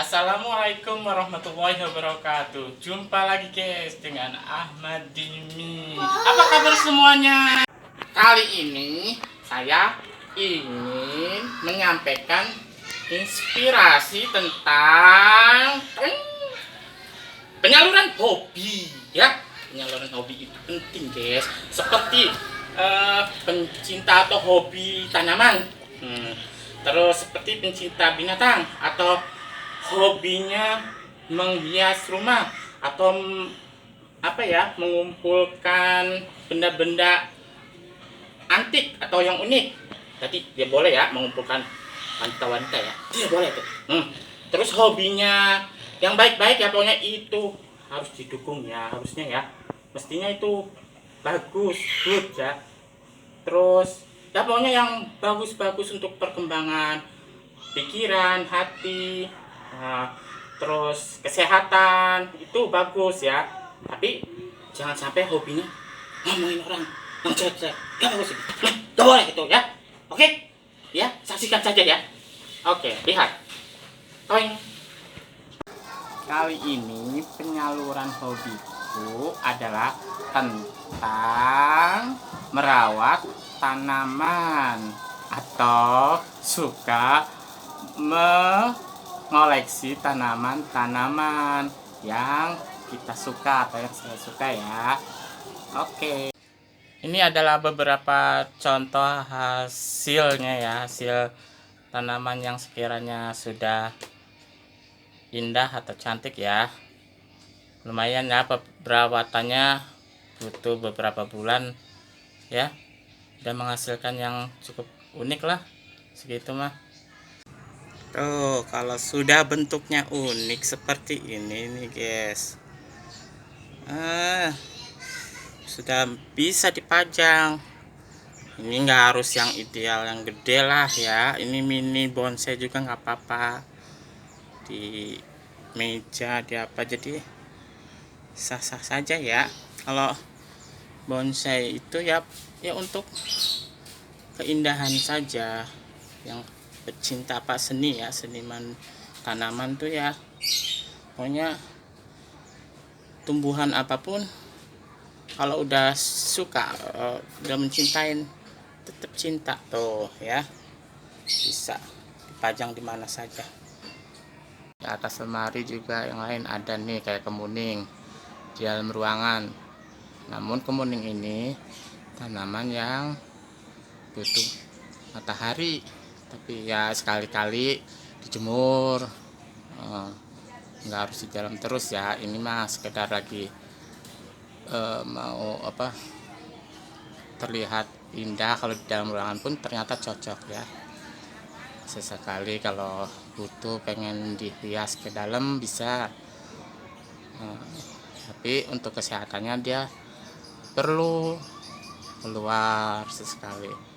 Assalamualaikum warahmatullahi wabarakatuh. Jumpa lagi guys dengan Ahmad Dimi. Apa kabar semuanya? Kali ini saya ingin menyampaikan inspirasi tentang penyaluran hobi ya. Penyaluran hobi itu penting guys. Seperti pencinta atau hobi tanaman. Terus seperti pencinta binatang atau hobinya menghias rumah atau mengumpulkan benda-benda antik atau yang unik. Tadi dia boleh ya mengumpulkan wanita-wanita ya. Dia boleh tuh. Terus hobinya yang baik-baik ya, pokoknya itu harus didukung ya, harusnya ya. Mestinya itu bagus, good ya. Terus ya pokoknya yang bagus-bagus untuk perkembangan pikiran, hati, terus kesehatan itu bagus ya. Tapi jangan sampai hobinya ngomongin orang, ngecek-cek, gak bagus itu. Gak boleh itu ya. Oke? Ya, saksikan saja ya. Oke, lihat. Toing. Kali ini penyaluran hobiku adalah tentang merawat tanaman atau suka mengoleksi tanaman-tanaman yang kita suka atau yang saya suka ya. Oke. Ini adalah beberapa contoh hasilnya ya, hasil tanaman yang sekiranya sudah indah atau cantik ya. Lumayan ya, perawatannya butuh beberapa bulan ya, dan menghasilkan yang cukup unik lah, segitu mah. Tuh, kalau sudah bentuknya unik seperti ini nih guys, sudah bisa dipajang. Ini nggak harus yang ideal yang gede lah ya, ini mini bonsai juga nggak apa-apa, di meja di apa, jadi sah-sah saja ya. Kalau bonsai itu ya untuk keindahan saja. Yang pecinta seni ya, seniman tanaman tuh ya, pokoknya tumbuhan apapun kalau udah suka, udah mencintain, tetap cinta tuh ya, bisa dipajang di mana saja. Di atas lemari juga yang lain ada nih, kayak kemuning di dalam ruangan. Namun kemuning ini tanaman yang butuh matahari, tapi ya sekali-kali dijemur, nggak harus di dalam terus ya. Ini mah sekedar lagi mau terlihat indah. Kalau di dalam ruangan pun ternyata cocok ya. Sesekali kalau butuh pengen dihias ke dalam bisa, tapi untuk kesehatannya dia perlu keluar sesekali.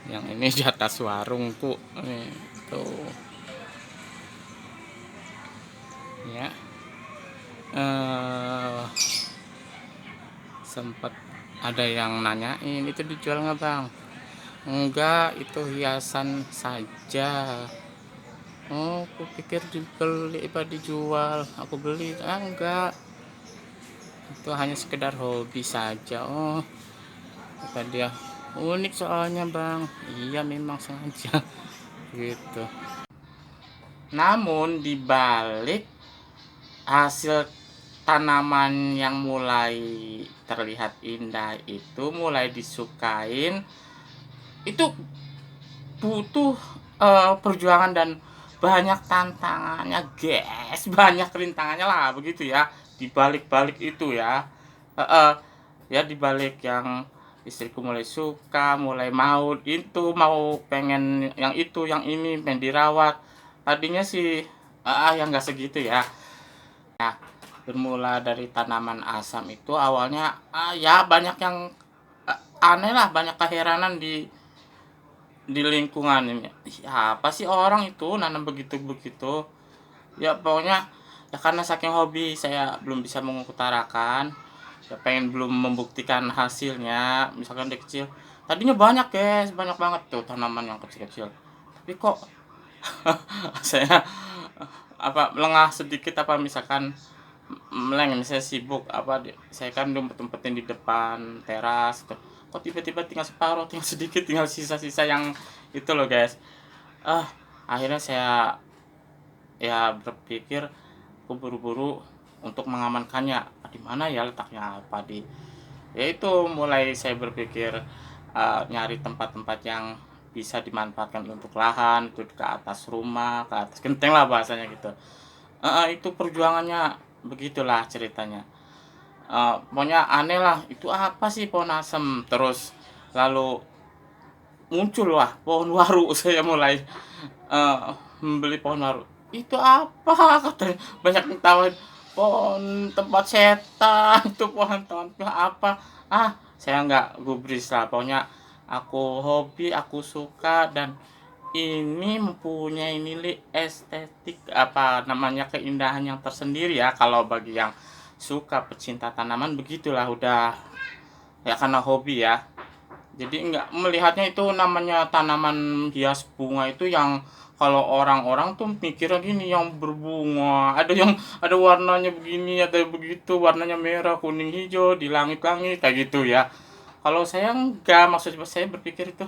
Yang ini di atas warungku nih, tuh ya. Sempat ada yang nanyain, itu dijual nggak bang? Enggak, itu hiasan saja. Oh, aku pikir dibeli dijual. Aku beli, enggak, itu hanya sekedar hobi saja. Oh, kata dia, unik soalnya bang. Iya memang sengaja gitu. Namun dibalik hasil tanaman yang mulai terlihat indah itu, mulai disukain, itu butuh perjuangan dan banyak tantangannya guys, banyak rintangannya lah begitu ya. Dibalik-balik itu ya, ya dibalik yang istriku mulai suka, mulai mau itu, mau pengen yang itu, yang ini, pengen dirawat. Tadinya sih yang nggak segitu ya. Nah, bermula dari tanaman asam itu awalnya ya banyak yang aneh lah, banyak keheranan di lingkungan ini. Apa sih orang itu nanam begitu-begitu ya. Pokoknya ya karena saking hobi saya belum bisa mengutarakan ya, belum membuktikan hasilnya. Misalkan dari kecil tadinya banyak guys, banyak banget tuh tanaman yang kecil-kecil, tapi kok Saya apa lengah sedikit apa misalkan meleng saya sibuk apa saya kan umpet-umpetin di depan teras tuh. Kok tiba-tiba tinggal separuh, tinggal sedikit, tinggal sisa-sisa yang itu loh guys. Ah, akhirnya saya ya berpikir aku buru-buru untuk mengamankannya. Di mana ya letaknya apa di. Ya itu mulai saya berpikir nyari tempat-tempat yang bisa dimanfaatkan untuk lahan, itu ke atas rumah, ke atas genteng lah bahasanya gitu. Itu perjuangannya begitulah ceritanya. Pokoknya aneh lah, itu apa sih pohon asem? Terus lalu muncul lah pohon waru. Saya mulai eh, membeli pohon waru. Itu apa katanya, banyak yang tawain pohon tempat setan. Itu pohon tempat apa, saya nggak gubris lah. Pokoknya aku hobi, aku suka, dan ini mempunyai nilai estetik apa namanya keindahan yang tersendiri ya. Kalau bagi yang suka pecinta tanaman begitulah udah ya, karena hobi ya. Jadi nggak melihatnya itu namanya tanaman hias bunga itu yang kalau orang-orang tuh mikirnya gini, yang berbunga, ada yang ada warnanya begini, ada begitu, warnanya merah, kuning, hijau di langit-langit kayak gitu ya. Kalau saya enggak, maksud saya berpikir itu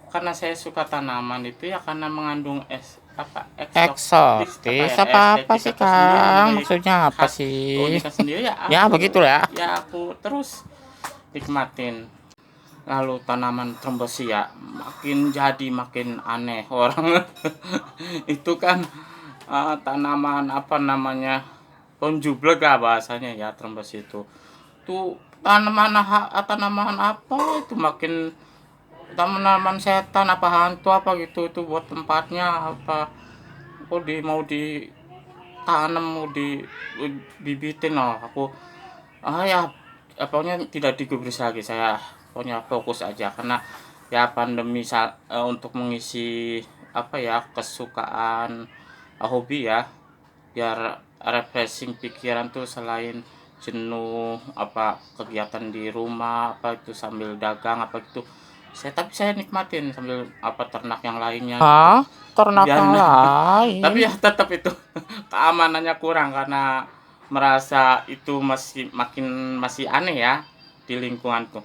karena saya suka tanaman itu ya, karena mengandung apa Eksotis apa sih estetika tersendiri, Kang? memiliki Maksudnya apa khas sih? keunikan sendiri ya. Ya begitulah. Aku terus nikmatin. Lalu tanaman trembesi ya makin jadi makin aneh orang. Itu kan tanaman apa namanya, pohon jublek lah bahasanya ya, trembesi itu tuh tanaman apa itu, makin tanaman setan apa hantu apa gitu. Itu buat tempatnya apa, mau ditanam, mau dibibitin loh. Aku ya pokoknya tidak digubris lagi, saya pokoknya fokus aja karena ya pandemi untuk mengisi apa ya kesukaan, hobi ya, biar refreshing pikiran tuh selain jenuh apa kegiatan di rumah apa itu sambil dagang apa gitu. Tapi saya nikmatin sambil apa ternak yang lainnya gitu. Hah? Ternak Dan yang lain? tapi ya tetap itu keamanannya kurang karena merasa itu masih aneh ya di lingkunganku.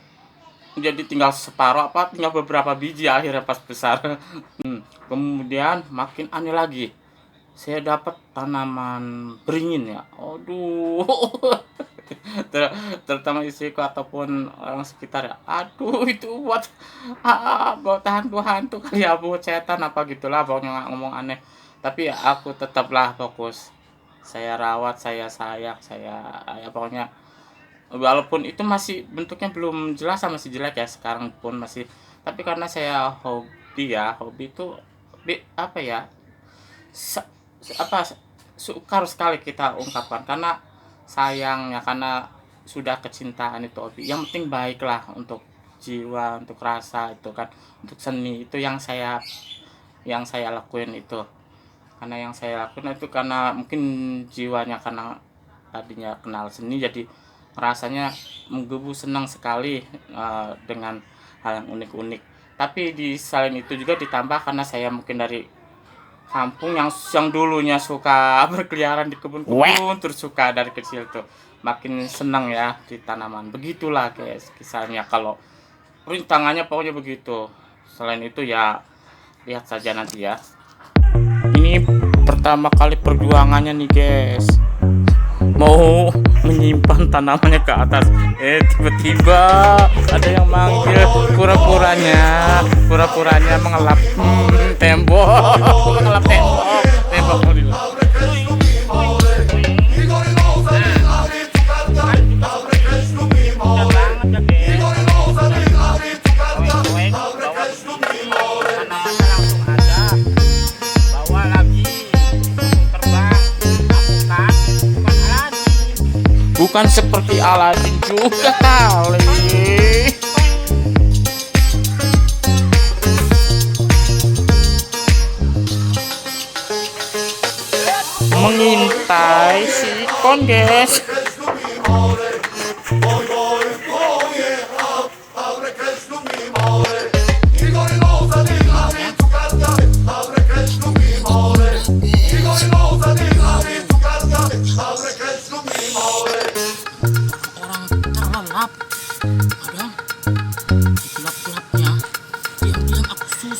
Jadi tinggal separuh apa, tinggal beberapa biji akhirnya pas besar. Kemudian makin aneh lagi. Saya dapat tanaman beringin ya. Aduh. Terutama istriku ataupun orang sekitar ya. Aduh, itu buat hantu-hantu kali ya, buat setan apa gitulah, pokoknya ngomong aneh. Tapi ya aku tetaplah fokus. Saya rawat, saya sayang, saya ya pokoknya walaupun itu masih bentuknya belum jelas, masih jelek ya sekarang pun masih. Tapi karena saya hobi itu apa ya, apa sukar sekali kita ungkapkan karena sayangnya, karena sudah kecintaan itu hobi. Yang penting baiklah untuk jiwa, untuk rasa itu kan, untuk seni itu yang saya lakuin itu. Karena yang saya lakuin itu karena mungkin jiwanya, karena tadinya kenal seni jadi rasanya menggebu, senang sekali dengan hal yang unik-unik. Tapi di selain itu juga ditambah karena saya mungkin dari kampung yang dulunya suka berkeliaran di Weh. kebun-kebun, terus suka dari kecil tuh makin senang ya di tanaman. Begitulah guys kisahnya, kalau rintangannya pokoknya begitu. Selain itu ya lihat saja nanti ya. Ini pertama kali perjuangannya nih guys, mau menyimpan tanamannya ke atas, tiba-tiba ada yang manggil, pura-puranya mengelap tembok. Tembok bukan seperti Aladin juga kali. Mengintai si ikon guys.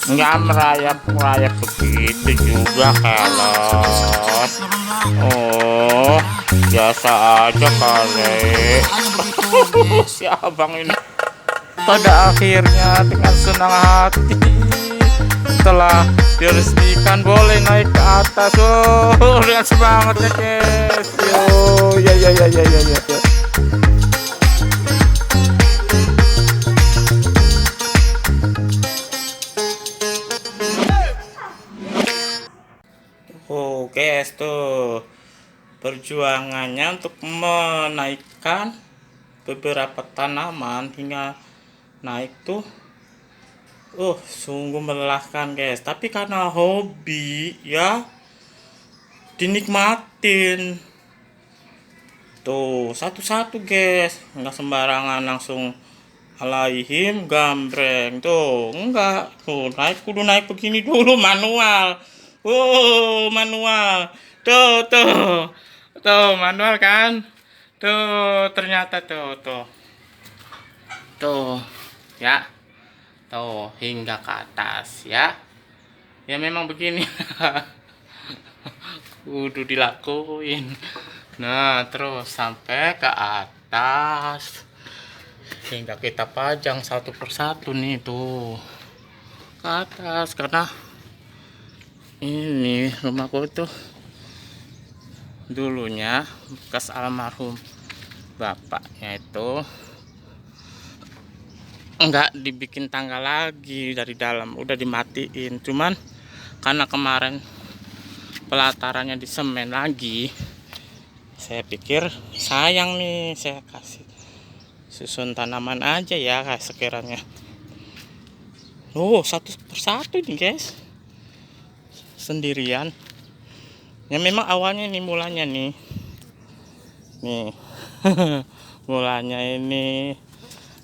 Nggak merayap-merayap begitu juga kelot. Oh, biasa aja kali. Si abang ini pada akhirnya dengan senang hati setelah diresmikan boleh naik ke atas. Oh, dengan semangat ya guys. Yo, ya. Oh guys, tuh perjuangannya untuk menaikkan beberapa tanaman hingga naik tuh sungguh melelahkan guys, tapi karena hobi ya dinikmatin. Tuh satu-satu guys, nggak sembarangan langsung alaihim gambreng. Tuh enggak, tuh kudu naik begini dulu, manual. Manual. Tuh manual kan. Tuh ternyata tuh ya. Tuh hingga ke atas ya. Ya memang begini. Kudu dilakuin. Nah, terus sampai ke atas. Hingga kita pajang satu persatu nih tuh. Ke atas karena ini rumahku tuh dulunya bekas almarhum bapaknya itu enggak dibikin tangga lagi dari dalam, udah dimatiin. Cuman karena kemarin pelatarannya disemen lagi, saya pikir sayang nih, saya kasih susun tanaman aja ya kayak sekiranya. Satu persatu nih guys, sendirian. Ya memang awalnya nih mulanya nih mulanya ini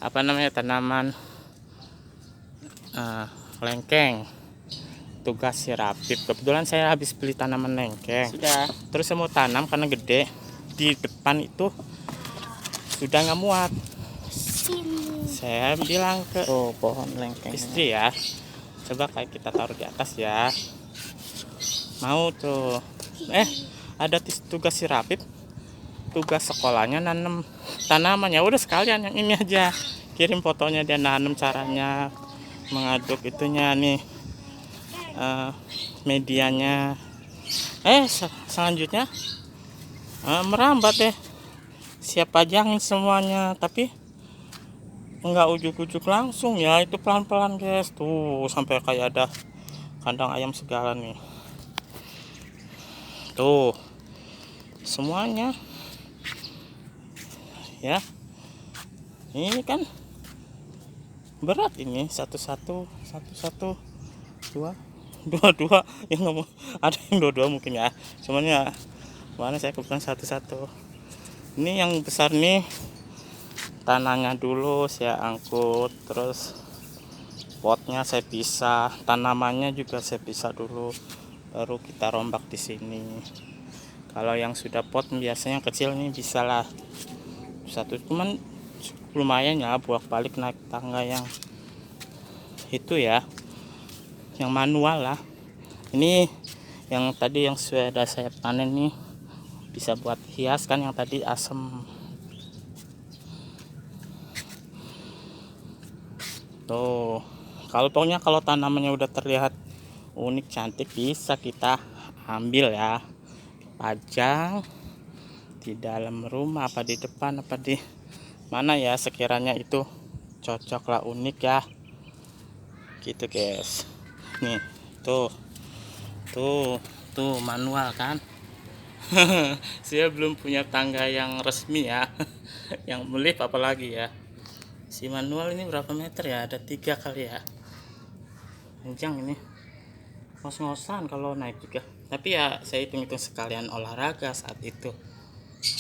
apa namanya, tanaman lengkeng tugas sirapip. Kebetulan saya habis beli tanaman lengkeng sudah, terus saya mau tanam karena gede di depan itu sudah nggak muat. Saya bilang ke Pohon lengkeng istri ya, coba kayak kita taruh di atas ya, mau tuh ada tugas sirapip, tugas sekolahnya nanam tanamannya. Udah sekalian yang ini aja, kirim fotonya dia nanam, caranya mengaduk itunya nih, medianya. Selanjutnya merambat deh, siap pajangin semuanya, tapi enggak ujuk-ujuk langsung ya, itu pelan-pelan guys. Tuh sampai kayak ada kandang ayam segala nih. Tuh semuanya ya, ini kan berat ini, satu-satu dua yang ngomong, ada yang dua mungkin ya, cuman ya mana saya kebetulan satu-satu. Ini yang besar nih tanahnya dulu saya angkut, terus potnya saya pisah, tanamannya juga saya pisah dulu, baru kita rombak di sini. Kalau yang sudah pot biasanya kecil nih bisa lah satu, cuman lumayan ya buat balik naik tangga yang itu ya, yang manual lah. Ini yang tadi yang sudah saya panen nih, bisa buat hias kan, yang tadi asem. Tuh pokoknya kalau tanamannya udah terlihat unik cantik, bisa kita ambil ya, pajang di dalam rumah, apa di depan, apa di mana ya, sekiranya itu cocok lah, unik ya gitu guys. Nih tuh manual kan. Saya belum punya tangga yang resmi ya. Yang lift apalagi ya. Si manual ini berapa meter ya, ada 3 kali ya, panjang ini, ngos-ngosan kalau naik juga. Tapi ya saya hitung-hitung sekalian olahraga saat itu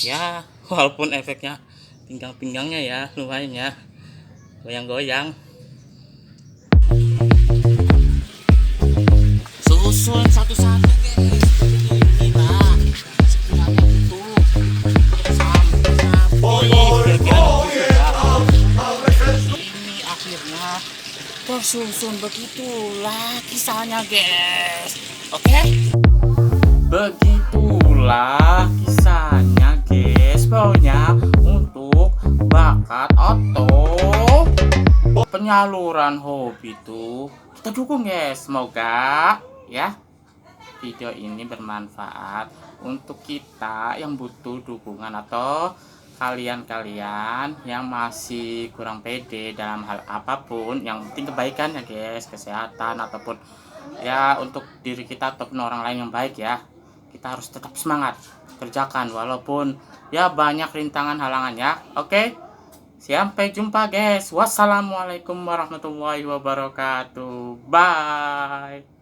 ya, walaupun efeknya pinggang-pinggangnya ya lumayan ya, goyang-goyang. Susun satu-satu guys, disusun, begitulah kisahnya guys. Oke, begitulah kisahnya guys. Pokoknya untuk bakat atau penyaluran hobi itu kita dukung guys. Semoga ya video ini bermanfaat untuk kita yang butuh dukungan atau kalian-kalian yang masih kurang pede dalam hal apapun. Yang penting kebaikan ya guys, kesehatan ataupun ya untuk diri kita ataupun orang lain yang baik ya. Kita harus tetap semangat kerjakan walaupun ya banyak rintangan halangan ya. Oke, sampai jumpa guys. Wassalamualaikum warahmatullahi wabarakatuh. Bye.